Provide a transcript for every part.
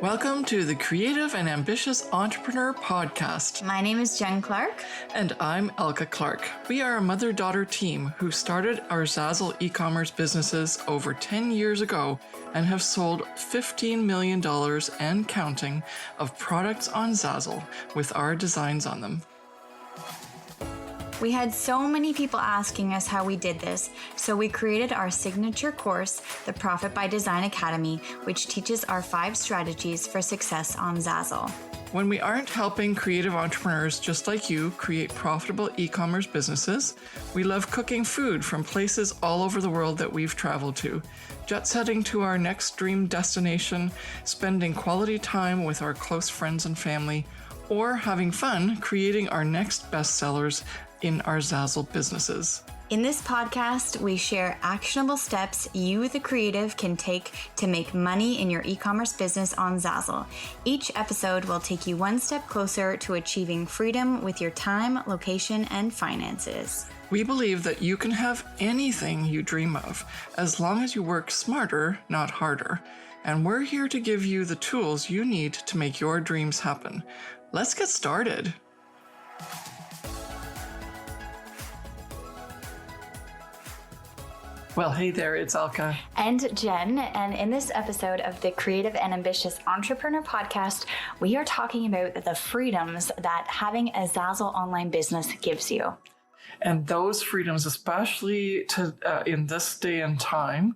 Welcome to the Creative and Ambitious Entrepreneur Podcast. My name is Jen Clark. And I'm Elka Clark. We are a mother-daughter team who started our Zazzle e-commerce businesses over 10 years ago and have sold $15 million and counting of products on Zazzle with our designs on them. We had so many people asking us how we did this, so we created our signature course, the Profit by Design Academy, which teaches our 5 strategies for success on Zazzle. When we aren't helping creative entrepreneurs just like you create profitable e-commerce businesses, we love cooking food from places all over the world that we've traveled to, jet setting to our next dream destination, spending quality time with our close friends and family, or having fun creating our next bestsellers in our Zazzle businesses. In this podcast, we share actionable steps you, the creative, can take to make money in your e-commerce business on Zazzle. Each episode will take you one step closer to achieving freedom with your time, location, and finances. We believe that you can have anything you dream of, as long as you work smarter, not harder. And we're here to give you the tools you need to make your dreams happen. Let's get started. Well, hey there, it's Elka. And Jen, and in this episode of the Creative and Ambitious Entrepreneur Podcast, we are talking about the freedoms that having a Zazzle online business gives you. And those freedoms, especially in this day and time,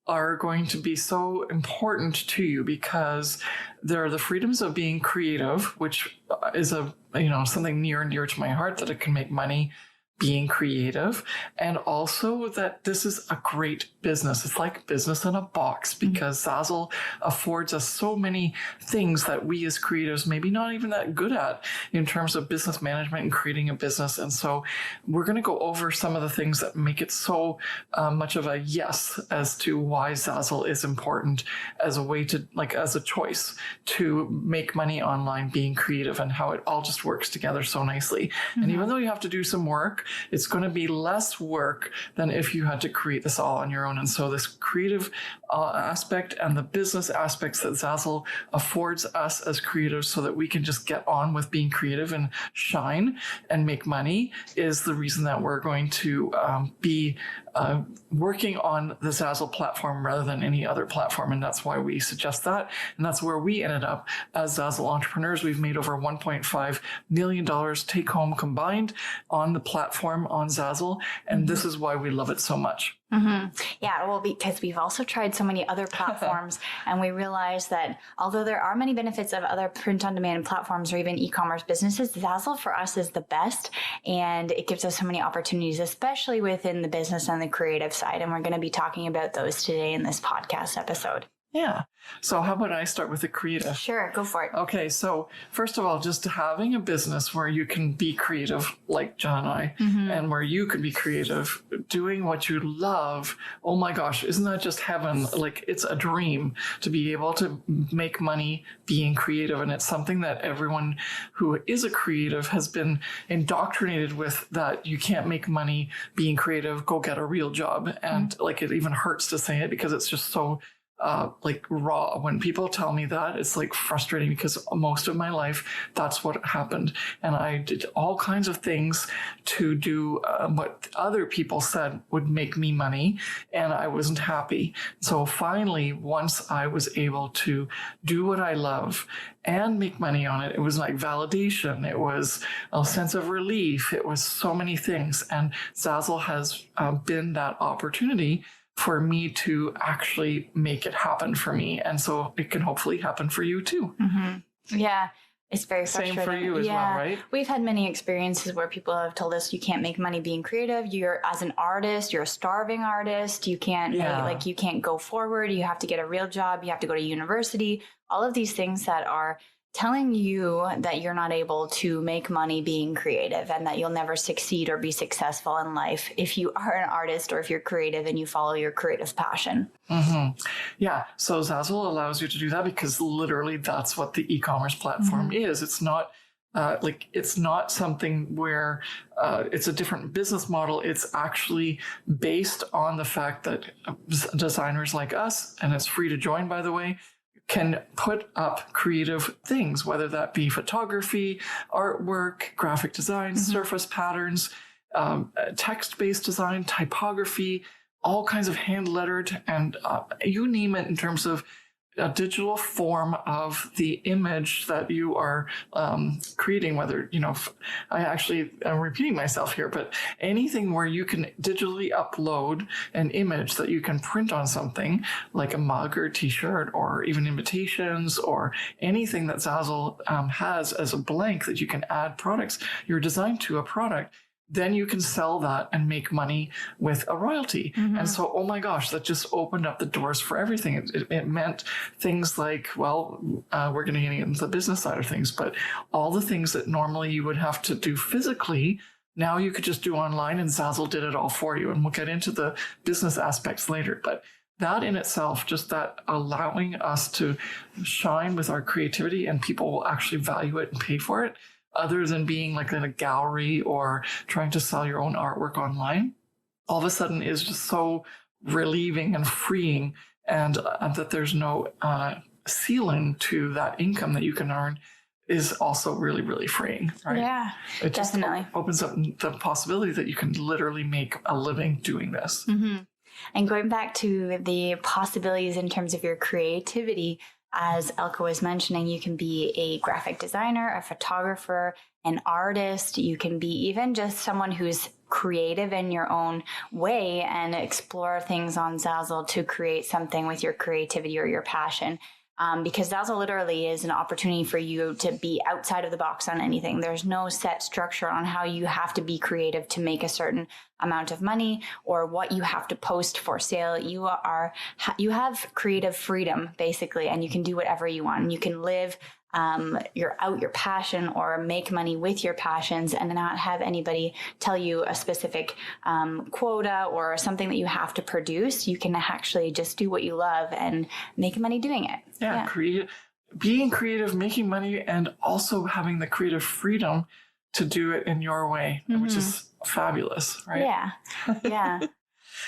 are going to be so important to you because there are the freedoms of being creative, which is something near and dear to my heart, that it can make money being creative, and also that this is a great business. It's like business in a box because Zazzle affords us so many things that we as creatives maybe not even that good at in terms of business management and creating a business. And so we're going to go over some of the things that make it so much of a yes as to why Zazzle is important as a way to, as a choice to make money online being creative, and how it all just works together so nicely. And even though you have to do some work, it's going to be less work than if you had to create this all on your own. And so this creative aspect and the business aspects that Zazzle affords us as creatives so that we can just get on with being creative and shine and make money is the reason that we're going to be working on the Zazzle platform rather than any other platform. And that's why we suggest that. And that's where we ended up as Zazzle entrepreneurs. We've made over $1.5 million take home combined on the platform on Zazzle. And this is why we love it so much. Yeah, well, because we've also tried so many other platforms and we realized that although there are many benefits of other print-on-demand platforms or even e-commerce businesses, Zazzle for us is the best, and it gives us so many opportunities, especially within the business and the creative side. And we're going to be talking about those today in this podcast episode. Yeah. So how about I start with the creative? Sure, go for it. Okay. So first of all, just having a business where you can be creative like John and I, and where you can be creative, doing what you love. Oh my gosh, isn't that just heaven? Like, it's a dream to be able to make money being creative. And it's something that everyone who is a creative has been indoctrinated with, that you can't make money being creative, go get a real job. And it even hurts to say it because it's just so raw. When people tell me that, it's frustrating because most of my life, that's what happened. And I did all kinds of things to do what other people said would make me money, and I wasn't happy. So finally, once I was able to do what I love and make money on it, it was like validation. It was a sense of relief. It was so many things. And Zazzle has been that opportunity for me to actually make it happen for me. And so it can hopefully happen for you too. Yeah. It's very frustrating. Same for you as well, right? We've had many experiences where people have told us you can't make money being creative. You're, as an artist, you're a starving artist. You can't you can't go forward. You have to get a real job. You have to go to university. All of these things that are telling you that you're not able to make money being creative and that you'll never succeed or be successful in life if you are an artist or if you're creative and you follow your creative passion. Yeah. So Zazzle allows you to do that because literally that's what the e-commerce platform is. It's not it's not something where it's a different business model. It's actually based on the fact that designers like us, and it's free to join, by the way, can put up creative things, whether that be photography, artwork, graphic design, surface patterns, text-based design, typography, all kinds of hand-lettered, and you name it in terms of a digital form of the image that you are creating, whether, I'm repeating myself here, but anything where you can digitally upload an image that you can print on something like a mug or t-shirt or even invitations or anything that Zazzle has as a blank that you can add products, your design to a product, then you can sell that and make money with a royalty. And so, oh my gosh, that just opened up the doors for everything. It meant things like, we're going to get into the business side of things, but all the things that normally you would have to do physically, now you could just do online, and Zazzle did it all for you. And we'll get into the business aspects later. But that in itself, just that allowing us to shine with our creativity and people will actually value it and pay for it, other than being like in a gallery or trying to sell your own artwork online, all of a sudden is just so relieving and freeing, and that there's no ceiling to that income that you can earn is also really, really freeing, right? Yeah, it just definitely opens up the possibility that you can literally make a living doing this. And going back to the possibilities in terms of your creativity, as Elka was mentioning, you can be a graphic designer, a photographer, an artist. You can be even just someone who's creative in your own way and explore things on Zazzle to create something with your creativity or your passion. Because Zazzle literally is an opportunity for you to be outside of the box on anything. There's no set structure on how you have to be creative to make a certain amount of money or what you have to post for sale. You have creative freedom basically, and you can do whatever you want. You can live your passion or make money with your passions and not have anybody tell you a specific quota or something that you have to produce. You can actually just do what you love and make money doing it. Yeah. Being creative, making money, and also having the creative freedom to do it in your way, which is fabulous, right? Yeah.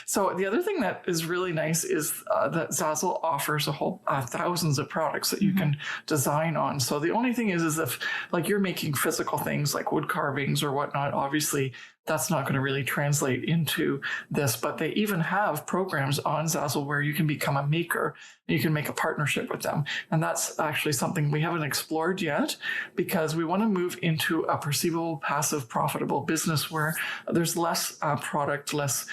So the other thing that is really nice is that Zazzle offers a whole thousands of products that you can design on. So the only thing is if like you're making physical things like wood carvings or whatnot, obviously that's not going to really translate into this, but they even have programs on Zazzle where you can become a maker. You can make a partnership with them. And that's actually something we haven't explored yet because we want to move into a perceivable, passive, profitable business where there's less product, less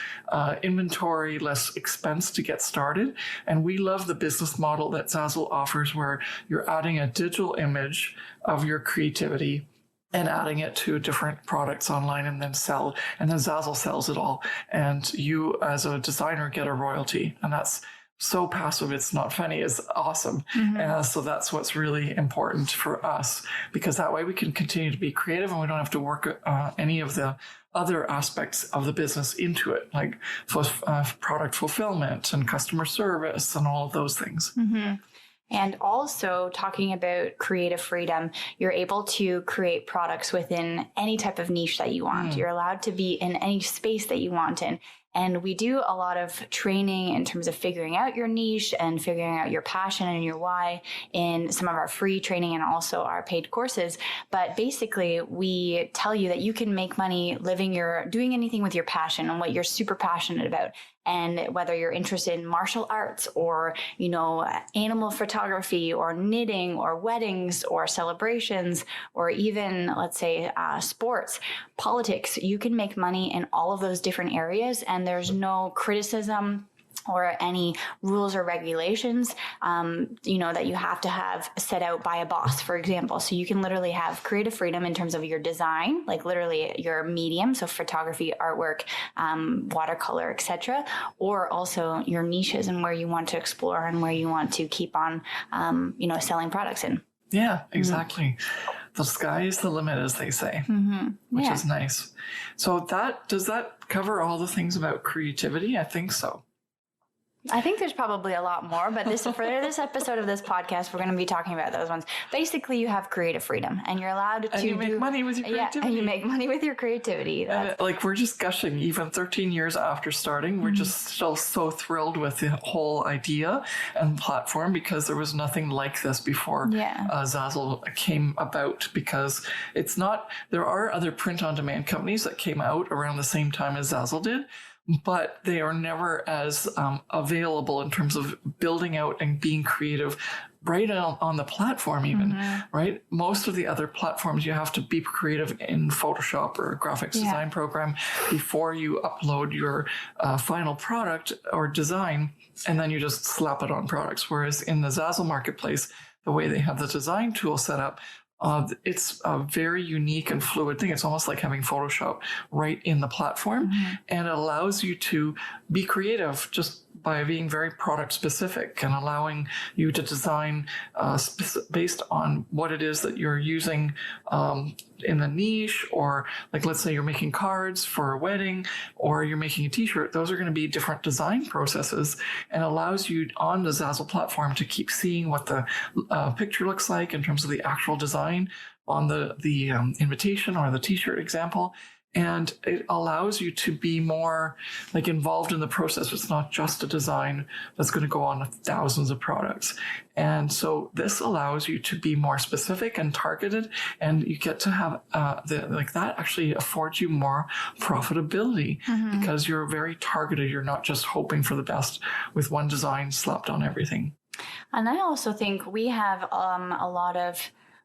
inventory, less expense to get started. And we love the business model that Zazzle offers where you're adding a digital image of your creativity and adding it to different products online and then sell. And then Zazzle sells it all. And you as a designer get a royalty. And that's so passive, it's not funny, is awesome. So that's what's really important for us, because that way we can continue to be creative and we don't have to work any of the other aspects of the business into it, like product fulfillment and customer service and all of those things. And also talking about creative freedom, you're able to create products within any type of niche that you want. You're allowed to be in any space that you want in. And we do a lot of training in terms of figuring out your niche and figuring out your passion and your why in some of our free training and also our paid courses. But basically, we tell you that you can make money doing anything with your passion and what you're super passionate about. And whether you're interested in martial arts or, animal photography or knitting or weddings or celebrations or even, let's say, sports, politics, you can make money in all of those different areas. And there's no criticism or any rules or regulations, that you have to have set out by a boss, for example. So you can literally have creative freedom in terms of your design, like literally your medium, so photography, artwork, watercolor, etc., or also your niches and where you want to explore and where you want to keep on, selling products in. Yeah, exactly. The sky is the limit, as they say, which is nice. So does that cover all the things about creativity? I think so. I think there's probably a lot more, but for this episode of this podcast, we're going to be talking about those ones. Basically, you have creative freedom, and you're allowed to make money with your creativity. Yeah, and you make money with your creativity. And we're just gushing. Even 13 years after starting, we're just still so thrilled with the whole idea and platform, because there was nothing like this before Zazzle came about. Because it's not. There are other print-on-demand companies that came out around the same time as Zazzle did, but they are never as available in terms of building out and being creative right on the platform even, right? Most of the other platforms, you have to be creative in Photoshop or a graphics design program before you upload your final product or design, and then you just slap it on products. Whereas in the Zazzle marketplace, the way they have the design tool set up, it's a very unique and fluid thing. It's almost like having Photoshop right in the platform, and it allows you to be creative just by being very product specific and allowing you to design based on what it is that you're using in the niche, or like, let's say you're making cards for a wedding or you're making a t-shirt. Those are going to be different design processes, and allows you on the Zazzle platform to keep seeing what the picture looks like in terms of the actual design on the invitation or the t-shirt example. And it allows you to be more like involved in the process. It's not just a design that's going to go on thousands of products. And so this allows you to be more specific and targeted, and you get to have that actually affords you more profitability because you're very targeted. You're not just hoping for the best with one design slapped on everything. And I also think we have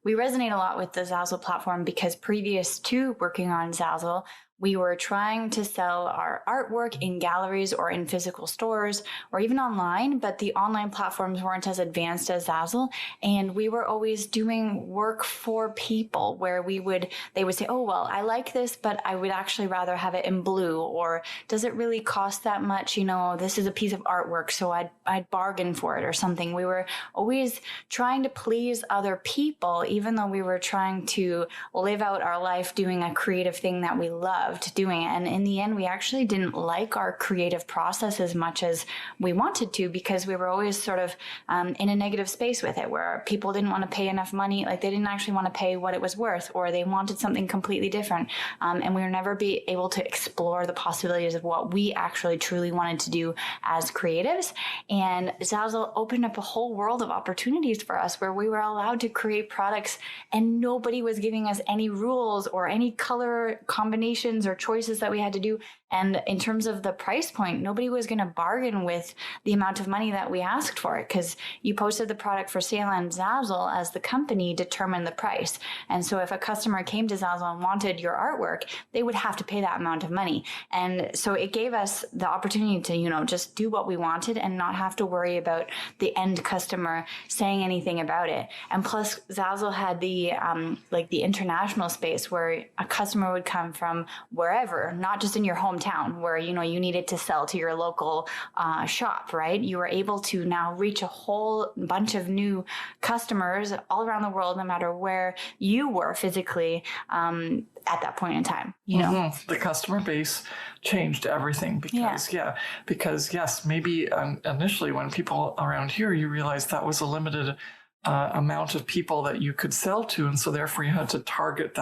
we resonate a lot with the Zazzle platform, because previous to working on Zazzle, we were trying to sell our artwork in galleries or in physical stores or even online, but the online platforms weren't as advanced as Zazzle. And we were always doing work for people where they would say, oh, well, I like this, but I would actually rather have it in blue, or does it really cost that much? You know, this is a piece of artwork, so I'd bargain for it or something. We were always trying to please other people, even though we were trying to live out our life doing a creative thing that we love. Doing it. And in the end, we actually didn't like our creative process as much as we wanted to, because we were always sort of in a negative space with it, where people didn't want to pay enough money. Like, they didn't actually want to pay what it was worth, or they wanted something completely different. And we were never able to explore the possibilities of what we actually truly wanted to do as creatives. And Zazzle opened up a whole world of opportunities for us, where we were allowed to create products and nobody was giving us any rules or any color combinations or choices that we had to do. And in terms of the price point, nobody was going to bargain with the amount of money that we asked for it, because you posted the product for sale, and Zazzle as the company determined the price. And so if a customer came to Zazzle and wanted your artwork, they would have to pay that amount of money. And so it gave us the opportunity to, just do what we wanted and not have to worry about the end customer saying anything about it. And plus, Zazzle had the international space, where a customer would come from wherever, not just in your hometown where, you needed to sell to your local shop, right? You were able to now reach a whole bunch of new customers all around the world, no matter where you were physically at that point in time, The customer base changed everything because yes, maybe initially when people around here, you realized that was a limited amount of people that you could sell to. And so therefore you had to target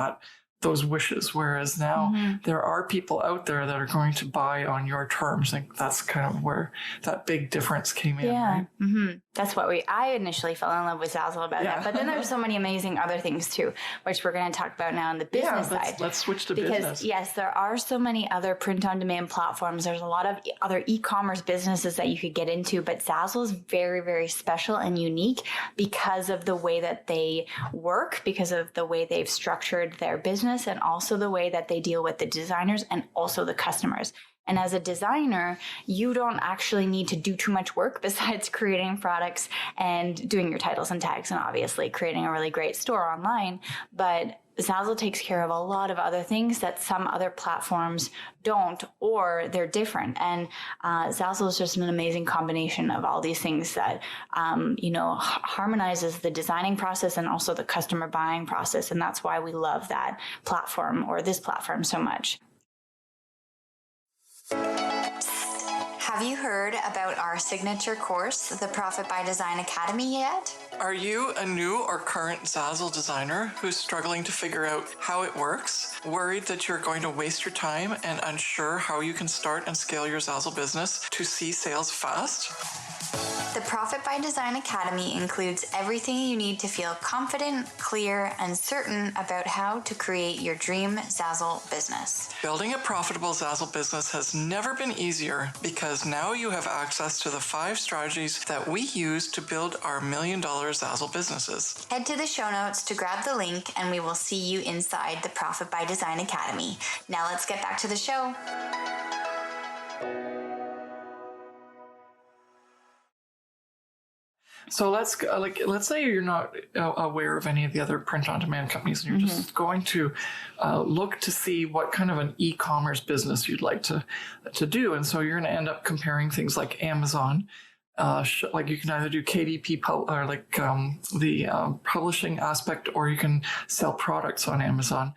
those wishes. Whereas now there are people out there that are going to buy on your terms. I think that's kind of where that big difference came in. Right? That's what I initially fell in love with Zazzle about that. But then there's so many amazing other things too, which we're going to talk about now on the business side. Let's switch to business. Because yes, there are so many other print-on-demand platforms. There's a lot of other e-commerce businesses that you could get into, but Zazzle is very, very special and unique because of the way that they work, because of the way they've structured their business, and also the way that they deal with the designers and also the customers. And as a designer, you don't actually need to do too much work besides creating products and doing your titles and tags, and obviously creating a really great store online. But Zazzle takes care of a lot of other things that some other platforms don't, or they're different. And Zazzle is just an amazing combination of all these things that, harmonizes the designing process and also the customer buying process. And that's why we love that platform, or this platform, so much. Have you heard about our signature course, the Profit by Design Academy, yet? Are you a new or current Zazzle designer who's struggling to figure out how it works, worried that you're going to waste your time, and unsure how you can start and scale your Zazzle business to see sales fast? The Profit by Design Academy includes everything you need to feel confident, clear, and certain about how to create your dream Zazzle business. Building a profitable Zazzle business has never been easier because now you have access to the 5 strategies that we use to build our $1 million Zazzle businesses. Head to the show notes to grab the link and we will see you inside the Profit by Design Academy. Now let's get back to the show. So let's say you're not aware of any of the other print-on-demand companies, and you're just going to look to see what kind of an e-commerce business you'd like to do, and so you're going to end up comparing things like Amazon, like you can either do KDP or like the publishing aspect, or you can sell products on Amazon,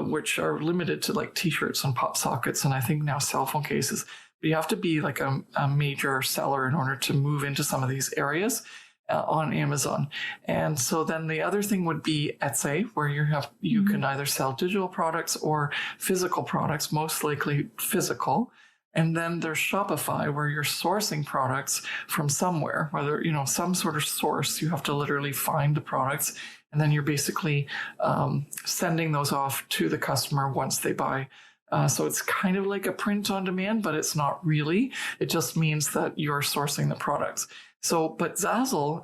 which are limited to like T-shirts and pop sockets, and I think now cell phone cases. You have to be like a major seller in order to move into some of these areas on Amazon. And so then the other thing would be Etsy, where you can either sell digital products or physical products, most likely physical. And then there's Shopify, where you're sourcing products from somewhere, whether, some sort of source. You have to literally find the products, and then you're basically sending those off to the customer once they buy. So it's kind of like a print on demand, but it's not really. It just means that you're sourcing the products. But Zazzle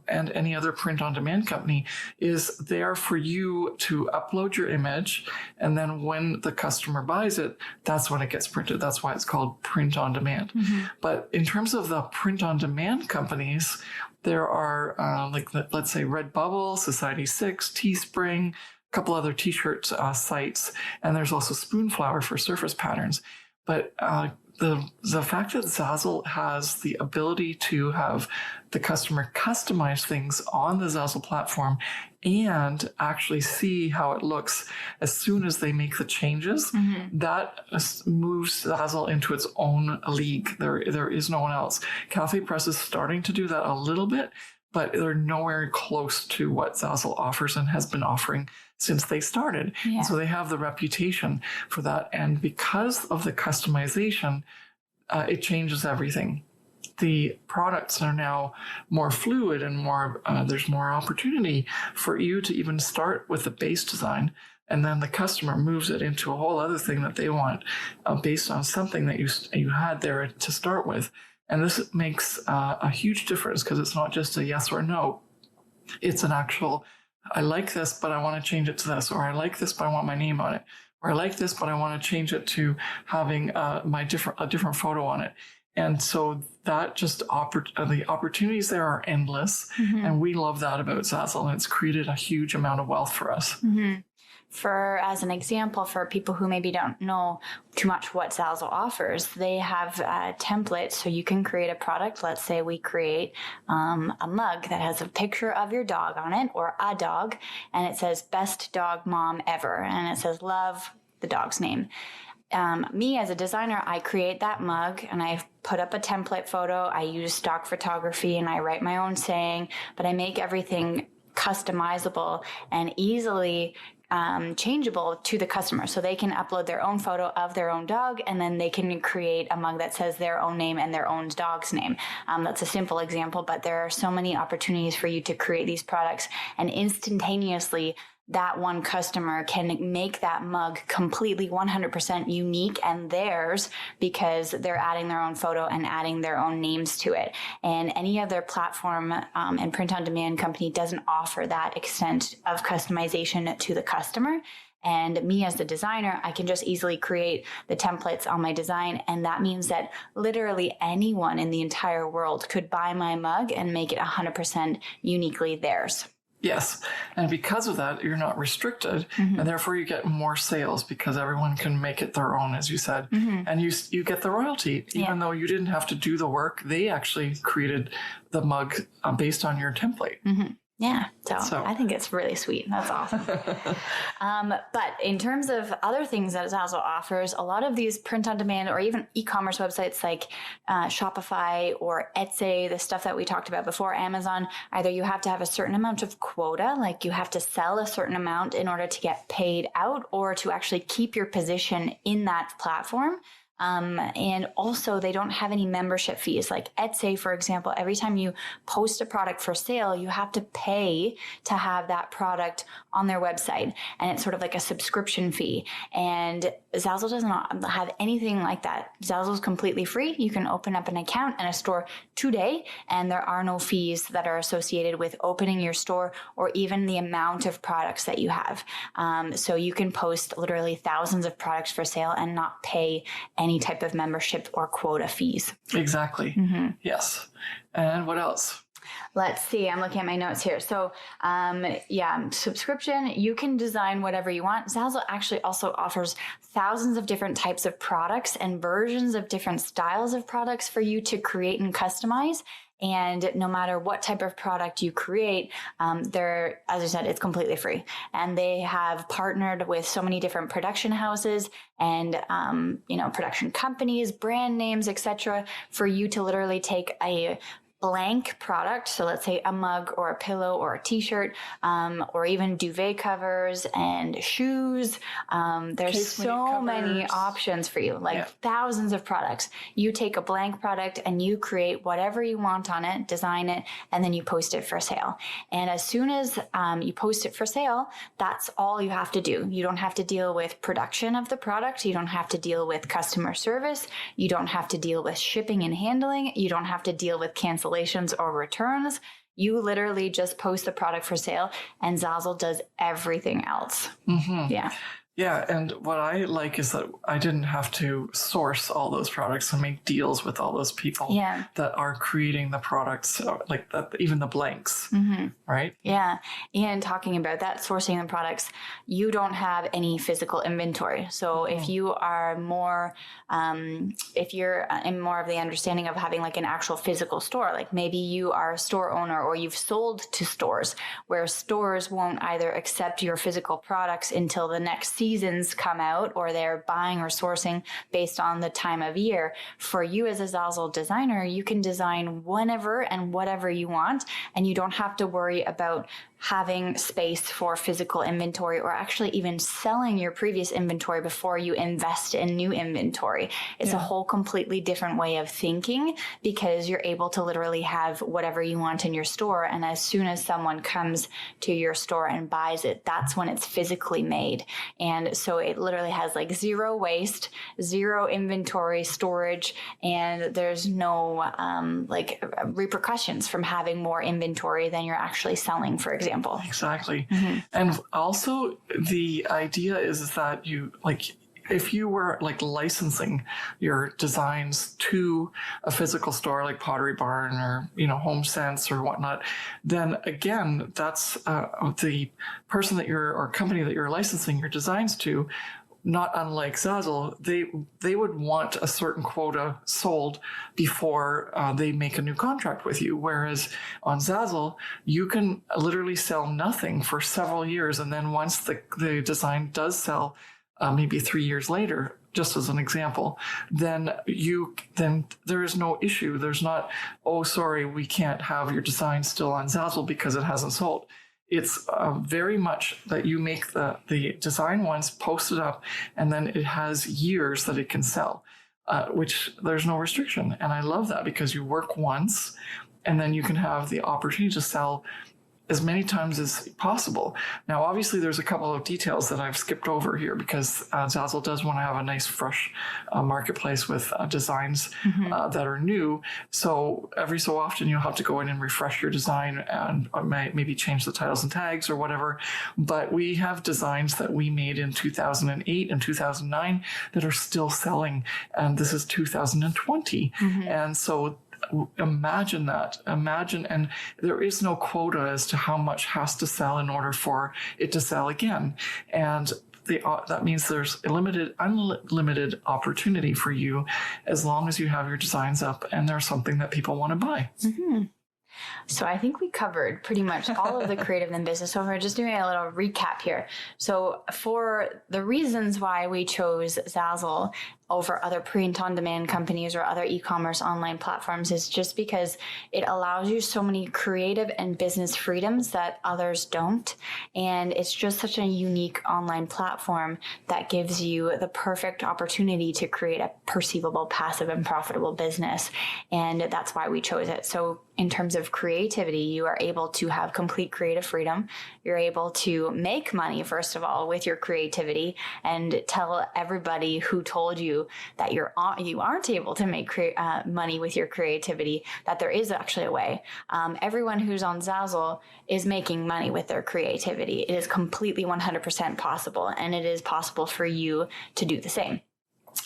and any other print on demand company is there for you to upload your image. And then when the customer buys it, that's when it gets printed. That's why it's called print on demand. But in terms of the print on demand companies, there are let's say Redbubble, Society6, Teespring, couple other T-shirt sites, and there's also Spoonflower for surface patterns. But the fact that Zazzle has the ability to have the customer customize things on the Zazzle platform and actually see how it looks as soon as they make the changes, that moves Zazzle into its own league. There is no one else. Cafe Press is starting to do that a little bit, but they're nowhere close to what Zazzle offers and has been offering since they started. Yeah. So they have the reputation for that. And because of the customization, it changes everything. The products are now more fluid and there's more opportunity for you to even start with the base design. And then the customer moves it into a whole other thing that they want based on something that you had there to start with. And this makes a huge difference because it's not just a yes or no. It's an actual, I like this, but I want to change it to this, or I like this, but I want my name on it, or I like this, but I want to change it to having a different photo on it. And so that just the opportunities there are endless, and we love that about Zazzle, and it's created a huge amount of wealth for us. As an example, for people who maybe don't know too much what Zazzle offers, they have templates so you can create a product. Let's say we create a mug that has a picture of your dog on it, or a dog, and it says best dog mom ever, and it says love the dog's name. Me as a designer, I create that mug and I put up a template photo. I use stock photography and I write my own saying, but I make everything customizable and easily changeable to the customer. So they can upload their own photo of their own dog, and then they can create a mug that says their own name and their own dog's name. That's a simple example, but there are so many opportunities for you to create these products, and instantaneously that one customer can make that mug completely 100% unique and theirs, because they're adding their own photo and adding their own names to it. And any other platform and print-on-demand company doesn't offer that extent of customization to the customer. And me as the designer, I can just easily create the templates on my design. And that means that literally anyone in the entire world could buy my mug and make it 100% uniquely theirs. Yes. And because of that, you're not restricted, and therefore you get more sales because everyone can make it their own, as you said. And you get the royalty, even though you didn't have to do the work. They actually created the mug based on your template. Yeah, so I think it's really sweet. That's awesome. But in terms of other things that Zazzle offers, a lot of these print on demand or even e-commerce websites like Shopify or Etsy, the stuff that we talked about before, Amazon, either you have to have a certain amount of quota, like you have to sell a certain amount in order to get paid out or to actually keep your position in that platform. And also they don't have any membership fees. Like Etsy, for example, every time you post a product for sale, you have to pay to have that product on their website. And it's sort of like a subscription fee. And Zazzle does not have anything like that. Zazzle is completely free. You can open up an account and a store today, and there are no fees that are associated with opening your store or even the amount of products that you have. So you can post literally thousands of products for sale and not pay any type of membership or quota fees. Exactly. Mm-hmm. Yes. And what else? Let's see. I'm looking at my notes here. So, subscription, you can design whatever you want. Zazzle actually also offers thousands of different types of products and versions of different styles of products for you to create and customize. And no matter what type of product you create, as I said, it's completely free. And they have partnered with so many different production houses and, production companies, brand names, etc., for you to literally take a blank product. So let's say a mug or a pillow or a t-shirt, or even duvet covers and shoes. There's so many options for you, like thousands of products. You take a blank product and you create whatever you want on it, design it, and then you post it for sale. And as soon as you post it for sale, that's all you have to do. You don't have to deal with production of the product. You don't have to deal with customer service. You don't have to deal with shipping and handling. You don't have to deal with cancellations or returns. You literally just post the product for sale and Zazzle does everything else. Mm-hmm. Yeah. Yeah, and what I like is that I didn't have to source all those products and make deals with all those people that are creating the products, like that, even the blanks, right? Yeah, and talking about that, sourcing the products, you don't have any physical inventory. So if you are more, if you're in more of the understanding of having like an actual physical store, like maybe you are a store owner or you've sold to stores where stores won't either accept your physical products until the next seasons come out or they're buying or sourcing based on the time of year. For you as a Zazzle designer, you can design whenever and whatever you want, and you don't have to worry about having space for physical inventory or actually even selling your previous inventory before you invest in new inventory. It's a whole completely different way of thinking because you're able to literally have whatever you want in your store. And as soon as someone comes to your store and buys it, that's when it's physically made. And so it literally has like zero waste, zero inventory storage, and there's no repercussions from having more inventory than you're actually selling, for example. Exactly. Mm-hmm. And also the idea is that you if you were like licensing your designs to a physical store like Pottery Barn or, Home Sense or whatnot, then again, that's the person or company that you're licensing your designs to. Not unlike Zazzle, they would want a certain quota sold before they make a new contract with you. Whereas on Zazzle, you can literally sell nothing for several years. And then once the design does sell, maybe 3 years later, just as an example, then there is no issue. There's not, oh, sorry, we can't have your design still on Zazzle because it hasn't sold. It's very much that you make the design once, post it up, and then it has years that it can sell, which there's no restriction. And I love that because you work once and then you can have the opportunity to sell as many times as possible. Now, obviously, there's a couple of details that I've skipped over here because Zazzle does want to have a nice, fresh marketplace with designs that are new. So every so often, you'll have to go in and refresh your design and maybe change the titles and tags or whatever. But we have designs that we made in 2008 and 2009 that are still selling. And this is 2020. And so imagine that. And there is no quota as to how much has to sell in order for it to sell again. And that means there's unlimited opportunity for you as long as you have your designs up and there's something that people want to buy. So I think we covered pretty much all of the creative and business. So we're just doing a little recap here. So for the reasons why we chose Zazzle over other print on demand companies or other e-commerce online platforms is just because it allows you so many creative and business freedoms that others don't. And it's just such a unique online platform that gives you the perfect opportunity to create a perceivable, passive, and profitable business. And that's why we chose it. So in terms of creativity, you are able to have complete creative freedom. You're able to make money, first of all, with your creativity, and tell everybody who told you that you aren't able to make money with your creativity that there is actually a way. Everyone who's on Zazzle is making money with their creativity. It is completely 100% possible, and it is possible for you to do the same.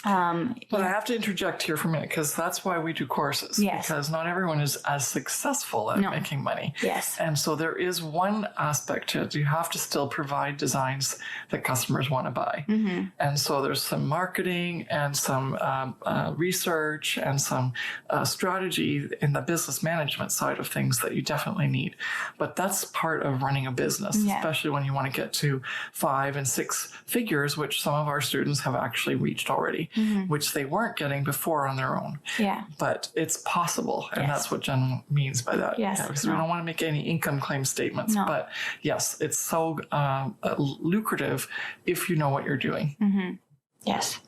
But I have to interject here for a minute, because that's why we do courses. Yes. Because not everyone is as successful at making money. Yes. And so there is one aspect to it. You have to still provide designs that customers want to buy. Mm-hmm. And so there's some marketing and some research and some strategy in the business management side of things that you definitely need. But that's part of running a business, especially when you want to get to 5 and 6 figures, which some of our students have actually reached already. Mm-hmm. Which they weren't getting before on their own. Yeah. But it's possible. And that's what Jen means by that. Yes. Because we don't want to make any income claim statements. No. But yes, it's so lucrative if you know what you're doing. Mm-hmm. Yes.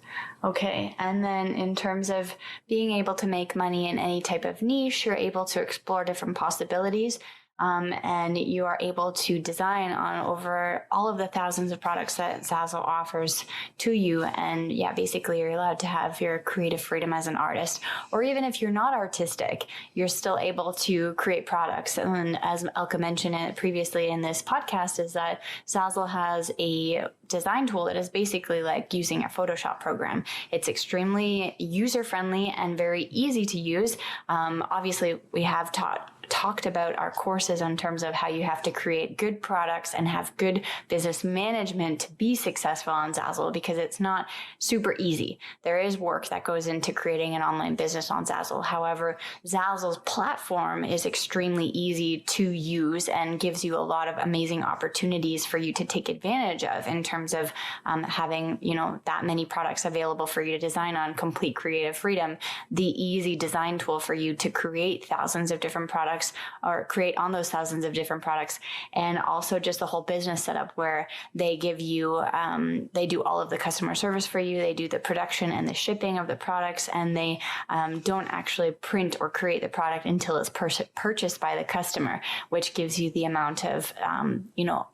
Okay. And then in terms of being able to make money in any type of niche, you're able to explore different possibilities. And you are able to design on over all of the thousands of products that Zazzle offers to you. And basically you're allowed to have your creative freedom as an artist. Or even if you're not artistic, you're still able to create products. And as Elka mentioned it previously in this podcast, is that Zazzle has a design tool that is basically like using a Photoshop program. It's extremely user-friendly and very easy to use. Obviously, we have talked about our courses in terms of how you have to create good products and have good business management to be successful on Zazzle, because it's not super easy. There is work that goes into creating an online business on Zazzle. However, Zazzle's platform is extremely easy to use and gives you a lot of amazing opportunities for you to take advantage of in terms of having, that many products available for you to design on, complete creative freedom, the easy design tool for you to create thousands of different products or create on those thousands of different products, and also just the whole business setup where they give you, they do all of the customer service for you, they do the production and the shipping of the products, and they don't actually print or create the product until it's purchased by the customer, which gives you the amount of,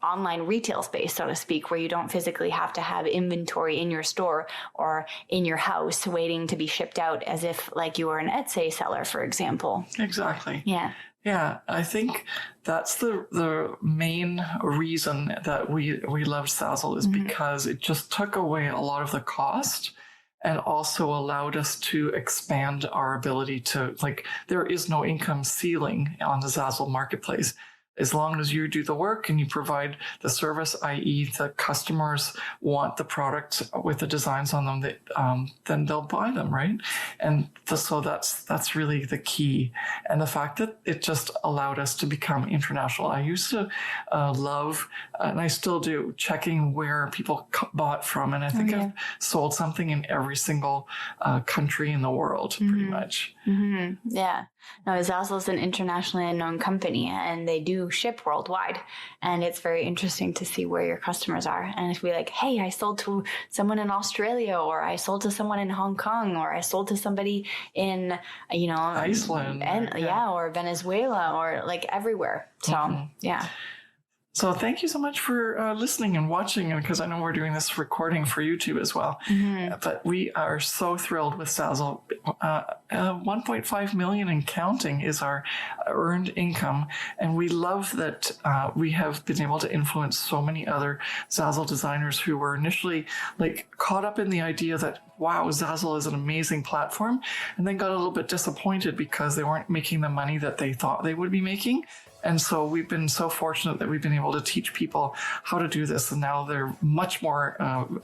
online retail space, so to speak, where you don't physically have to have inventory in your store or in your house waiting to be shipped out as if like you were an Etsy seller, for example. Exactly. Yeah. Yeah, I think that's the main reason that we love Zazzle is because it just took away a lot of the cost and also allowed us to expand our ability to, there is no income ceiling on the Zazzle marketplace. As long as you do the work and you provide the service, i.e. the customers want the product with the designs on them, then they'll buy them, right? And so that's really the key. And the fact that it just allowed us to become international. I used to love, and I still do, checking where people bought from. And I think I've sold something in every single country in the world, pretty much. Mm-hmm. Yeah. No, Zazzle is an internationally known company, and they do ship worldwide. And it's very interesting to see where your customers are. And if we hey, I sold to someone in Australia, or I sold to someone in Hong Kong, or I sold to somebody in, Iceland, and or Venezuela, or everywhere. So, yeah. So thank you so much for listening and watching, and because I know we're doing this recording for YouTube as well. But we are so thrilled with Zazzle. 1.5 million and counting is our earned income, and we love that we have been able to influence so many other Zazzle designers who were initially caught up in the idea that, wow, Zazzle is an amazing platform, and then got a little bit disappointed because they weren't making the money that they thought they would be making. And so we've been so fortunate that we've been able to teach people how to do this. And now they're much more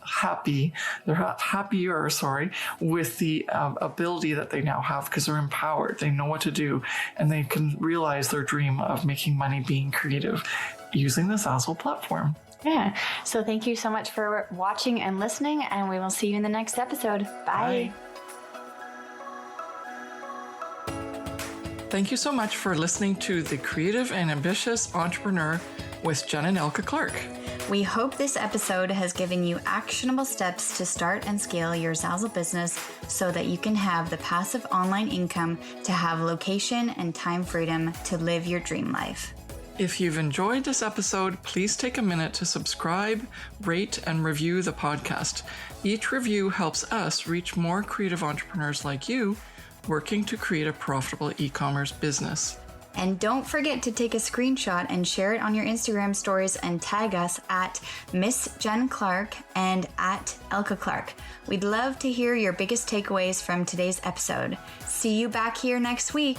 happy. They're happier, with the ability that they now have because they're empowered. They know what to do and they can realize their dream of making money being creative using the Zazzle platform. Yeah. So thank you so much for watching and listening, and we will see you in the next episode. Bye. Thank you so much for listening to The Creative and Ambitious Entrepreneur with Jen and Elka Clark. We hope this episode has given you actionable steps to start and scale your Zazzle business so that you can have the passive online income to have location and time freedom to live your dream life. If you've enjoyed this episode, please take a minute to subscribe, rate, and review the podcast. Each review helps us reach more creative entrepreneurs like you working to create a profitable e-commerce business. And don't forget to take a screenshot and share it on your Instagram stories and tag us at Miss Jen Clark and at Elka Clark. We'd love to hear your biggest takeaways from today's episode. See you back here next week.